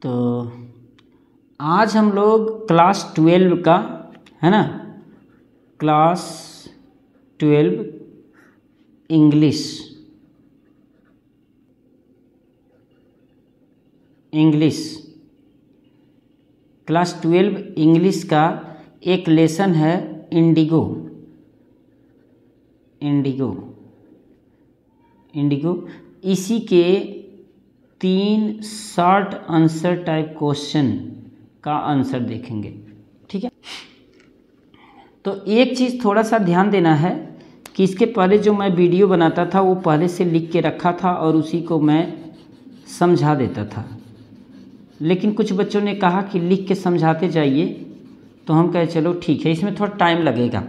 तो आज हम लोग क्लास 12 का है ना, क्लास 12 इंग्लिश क्लास 12 इंग्लिश का एक लेसन है इंडिगो। इसी के 3 शॉर्ट आंसर टाइप क्वेश्चन का आंसर देखेंगे। ठीक है, तो एक चीज़ थोड़ा सा ध्यान देना है कि इसके पहले जो मैं वीडियो बनाता था वो पहले से लिख के रखा था और उसी को मैं समझा देता था, लेकिन कुछ बच्चों ने कहा कि लिख के समझाते जाइए, तो हम कहे चलो ठीक है, इसमें थोड़ा टाइम लगेगा।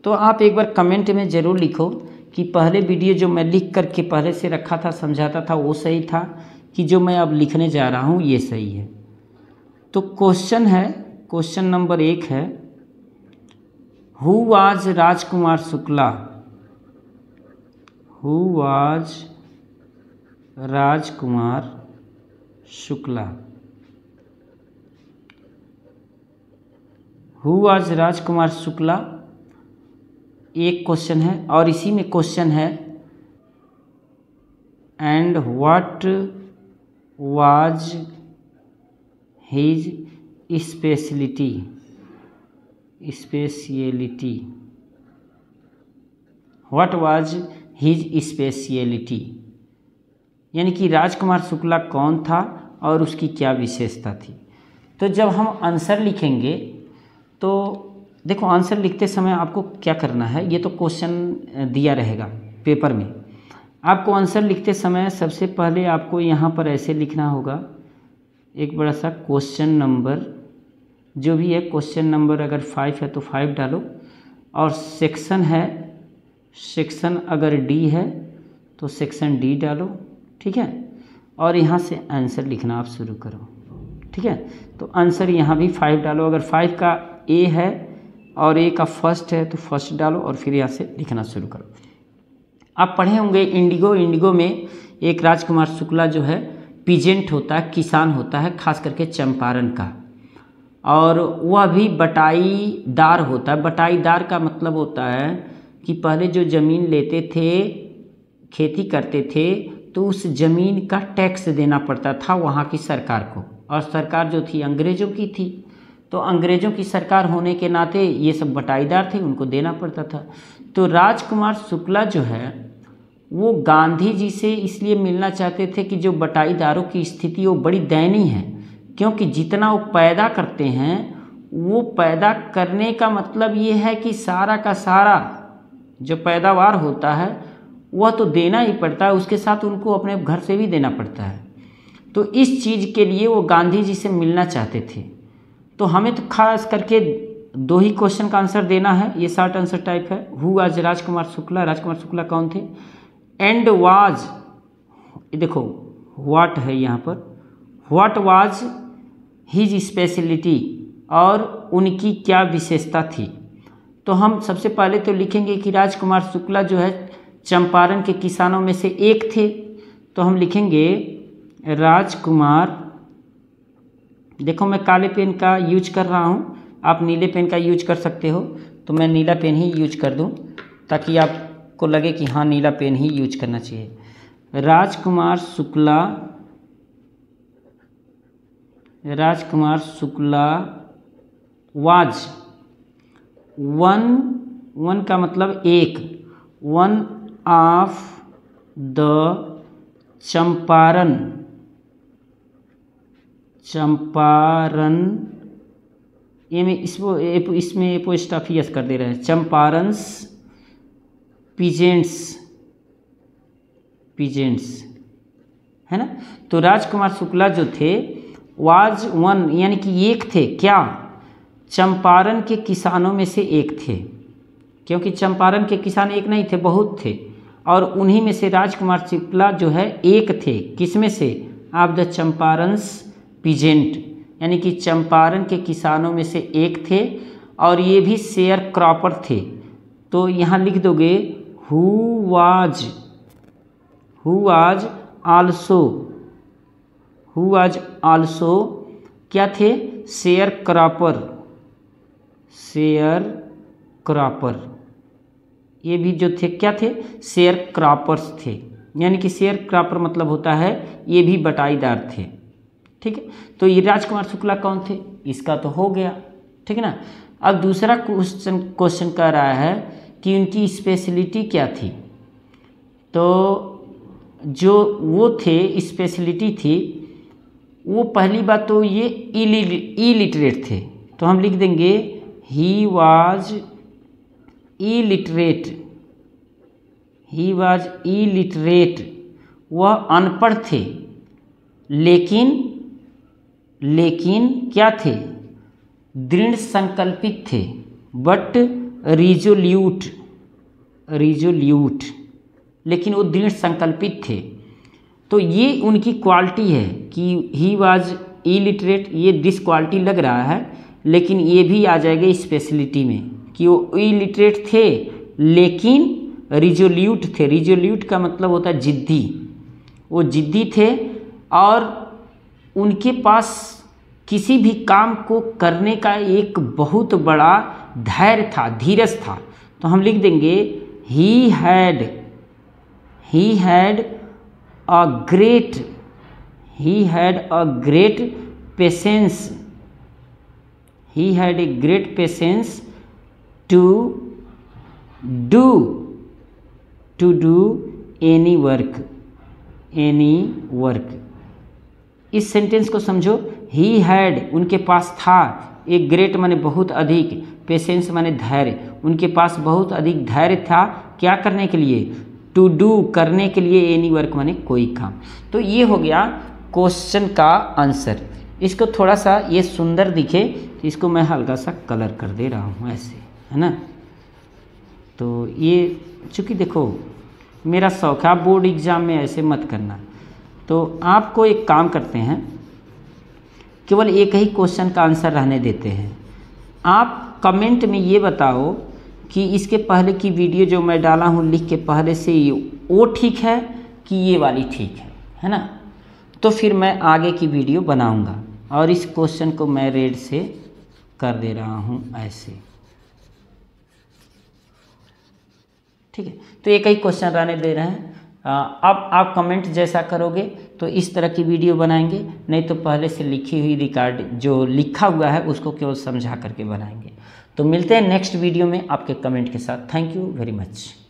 तो आप एक बार कमेंट में ज़रूर लिखो कि पहले वीडियो जो मैं लिख करके पहले से रखा था समझाता था वो सही था कि जो मैं अब लिखने जा रहा हूँ ये सही है। तो क्वेश्चन है, क्वेश्चन नंबर 1 है, who was Rajkumar Shukla? Who was Rajkumar Shukla? Who was Rajkumar Shukla एक क्वेश्चन है, और इसी में क्वेश्चन है and what was his speciality? What was his speciality, यानी कि राजकुमार शुक्ला कौन था और उसकी क्या विशेषता थी। तो जब हम आंसर लिखेंगे तो देखो, आंसर लिखते समय आपको क्या करना है, ये तो क्वेश्चन दिया रहेगा पेपर में। आपको आंसर लिखते समय सबसे पहले आपको यहाँ पर ऐसे लिखना होगा, एक बड़ा सा क्वेश्चन नंबर, जो भी है क्वेश्चन नंबर अगर 5 है तो 5 डालो, और सेक्शन है, सेक्शन अगर डी है तो सेक्शन डी डालो। ठीक है, और यहाँ से आंसर लिखना आप शुरू करो। ठीक है, तो आंसर यहाँ भी 5 डालो, अगर 5 का ए है और ए का फर्स्ट है तो फर्स्ट डालो, और फिर यहाँ से लिखना शुरू करो। आप पढ़े होंगे इंडिगो में एक राजकुमार शुक्ला जो है पीजेंट होता है, किसान होता है, खास करके चंपारण का, और वह भी बटाईदार होता है। बटाईदार का मतलब होता है कि पहले जो ज़मीन लेते थे, खेती करते थे, तो उस ज़मीन का टैक्स देना पड़ता था वहाँ की सरकार को, और सरकार जो थी अंग्रेज़ों की थी, तो अंग्रेज़ों की सरकार होने के नाते ये सब बटाईदार थे, उनको देना पड़ता था। तो राजकुमार शुक्ला जो है वो गांधी जी से इसलिए मिलना चाहते थे कि जो बटाईदारों की स्थिति वो बड़ी दयनीय है, क्योंकि जितना वो पैदा करते हैं, वो पैदा करने का मतलब ये है कि सारा का सारा जो पैदावार होता है वह तो देना ही पड़ता है, उसके साथ उनको अपने घर से भी देना पड़ता है। तो इस चीज़ के लिए वो गांधी जी से मिलना चाहते थे। तो हमें तो खास करके 2 ही क्वेश्चन का आंसर देना है, ये शॉर्ट आंसर टाइप है। हु वाज राजकुमार शुक्ला, राजकुमार शुक्ला कौन थे, एंड वाज, देखो व्हाट है यहाँ पर, व्हाट वाज हिज स्पेशलिटी, और उनकी क्या विशेषता थी। तो हम सबसे पहले तो लिखेंगे कि राजकुमार शुक्ला जो है चंपारण के किसानों में से एक थे, तो हम लिखेंगे राजकुमार, देखो मैं काले पेन का यूज कर रहा हूँ, आप नीले पेन का यूज कर सकते हो, तो मैं नीला पेन ही यूज कर दूँ ताकि आपको लगे कि हाँ नीला पेन ही यूज करना चाहिए। राजकुमार शुक्ला वाज वन का मतलब एक, वन ऑफ द चंपारण ये में इसमें एपोस्ट्रोफी कर दे रहे हैं, चंपारण पीजेंट्स है ना। तो राजकुमार शुक्ला जो थे वाज वन, यानी कि एक थे, क्या, चंपारण के किसानों में से एक थे, क्योंकि चंपारण के किसान एक नहीं थे, बहुत थे, और उन्हीं में से राजकुमार शुक्ला जो है एक थे, किसमें से, ऑफ द चंपारण पीजेंट, यानी कि चंपारण के किसानों में से एक थे, और ये भी शेयर क्रॉपर थे। तो यहाँ लिख दोगे who was who was also क्या थे, शेयर क्रॉपर, ये भी जो थे क्या थे, शेयर क्रॉपर्स थे। यानी कि शेयर क्रॉपर मतलब होता है ये भी बटाईदार थे। ठीक है, तो ये राजकुमार शुक्ला कौन थे, इसका तो हो गया। ठीक है ना। अब दूसरा क्वेश्चन कह रहा है कि उनकी स्पेशलिटी क्या थी। तो जो वो थे स्पेशलिटी थी, वो पहली बात तो ये इलिटरेट थे, तो हम लिख देंगे ही वाज इलिटरेट, वह अनपढ़ थे, लेकिन क्या थे, दृढ़ संकल्पित थे, बट रिजोल्यूट, लेकिन वो दृढ़ संकल्पित थे। तो ये उनकी क्वालिटी है कि ही वाज इलिटरेट, ये दिस क्वालिटी लग रहा है, लेकिन ये भी आ जाएगा स्पेशलिटी में कि वो इलिटरेट थे लेकिन रिजोल्यूट थे। रिजोल्यूट का मतलब होता है जिद्दी, वो जिद्दी थे और उनके पास किसी भी काम को करने का एक बहुत बड़ा धैर्य था, धीरज था। तो हम लिख देंगे he had a great patience to do any work. इस सेंटेंस को समझो, ही हैड उनके पास था, एक ग्रेट माने बहुत अधिक, पेशेंस माने धैर्य, उनके पास बहुत अधिक धैर्य था क्या करने के लिए, टू डू करने के लिए, एनी वर्क माने कोई काम। तो ये हो गया क्वेश्चन का आंसर। इसको थोड़ा सा ये सुंदर दिखे तो इसको मैं हल्का सा कलर कर दे रहा हूँ ऐसे, है ना। तो ये चूँकि देखो मेरा शौक है, आप बोर्ड एग्ज़ाम में ऐसे मत करना। तो आपको एक काम करते हैं, केवल एक ही क्वेश्चन का आंसर रहने देते हैं। आप कमेंट में ये बताओ कि इसके पहले की वीडियो जो मैं डाला हूँ लिख के पहले से, ये वो ठीक है कि ये वाली ठीक है ना। तो फिर मैं आगे की वीडियो बनाऊँगा। और इस क्वेश्चन को मैं रेड से कर दे रहा हूँ ऐसे, ठीक है। तो एक ही क्वेश्चन रहने दे रहे हैं। अब आप कमेंट जैसा करोगे तो इस तरह की वीडियो बनाएंगे, नहीं तो पहले से लिखी हुई रिकॉर्ड जो लिखा हुआ है उसको केवल समझा करके बनाएंगे। तो मिलते हैं नेक्स्ट वीडियो में आपके कमेंट के साथ। Thank you very much.